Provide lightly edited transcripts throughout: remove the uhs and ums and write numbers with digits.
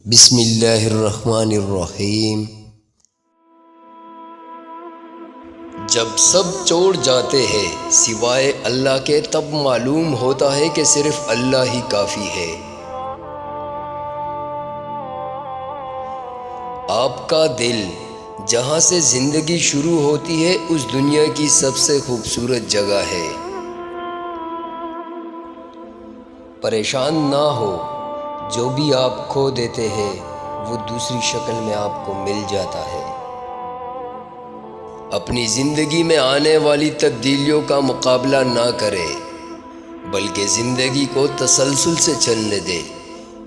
بسم اللہ الرحمن الرحیم۔ جب سب چھوڑ جاتے ہیں سوائے اللہ کے، تب معلوم ہوتا ہے کہ صرف اللہ ہی کافی ہے۔ آپ کا دل جہاں سے زندگی شروع ہوتی ہے اس دنیا کی سب سے خوبصورت جگہ ہے۔ پریشان نہ ہو، جو بھی آپ کھو دیتے ہیں وہ دوسری شکل میں آپ کو مل جاتا ہے۔ اپنی زندگی میں آنے والی تبدیلیوں کا مقابلہ نہ کرے، بلکہ زندگی کو تسلسل سے چلنے دے۔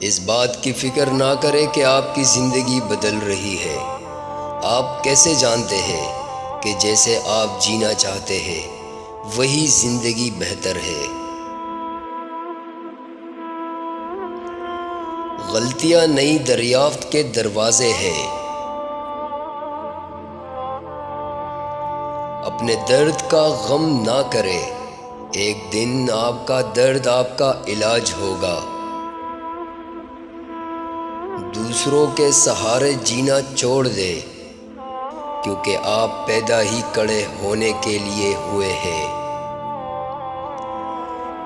اس بات کی فکر نہ کرے کہ آپ کی زندگی بدل رہی ہے۔ آپ کیسے جانتے ہیں کہ جیسے آپ جینا چاہتے ہیں وہی زندگی بہتر ہے؟ غلطیاں نئی دریافت کے دروازے ہیں۔ اپنے درد کا غم نہ کرے، ایک دن آپ کا درد آپ کا علاج ہوگا۔ دوسروں کے سہارے جینا چھوڑ دے، کیونکہ آپ پیدا ہی کڑے ہونے کے لیے ہوئے ہیں۔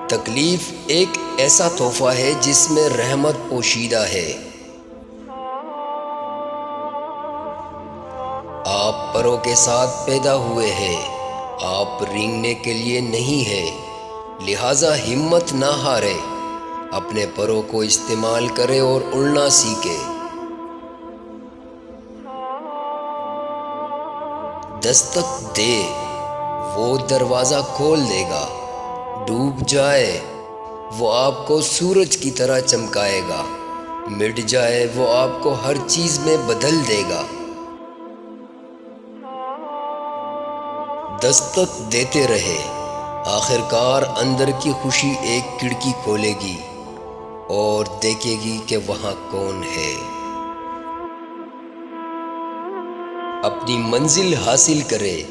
تکلیف ایک ایسا تحفہ ہے جس میں رحمت پوشیدہ ہے۔ آپ پروں کے ساتھ پیدا ہوئے ہیں، آپ رینگنے کے لیے نہیں ہیں، لہٰذا ہمت نہ ہارے، اپنے پروں کو استعمال کرے اور اڑنا سیکھے۔ دستک دے، وہ دروازہ کھول دے گا۔ ڈوب جائے، وہ آپ کو سورج کی طرح چمکائے گا۔ مٹ جائے، وہ آپ کو ہر چیز میں بدل دے گا۔ دستک دیتے رہے، آخر کار اندر کی خوشی ایک کھڑکی کھولے گی اور دیکھے گی کہ وہاں کون ہے۔ اپنی منزل حاصل کرے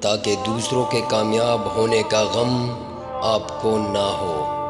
تاکہ دوسروں کے کامیاب ہونے کا غم آپ کو نہ ہو۔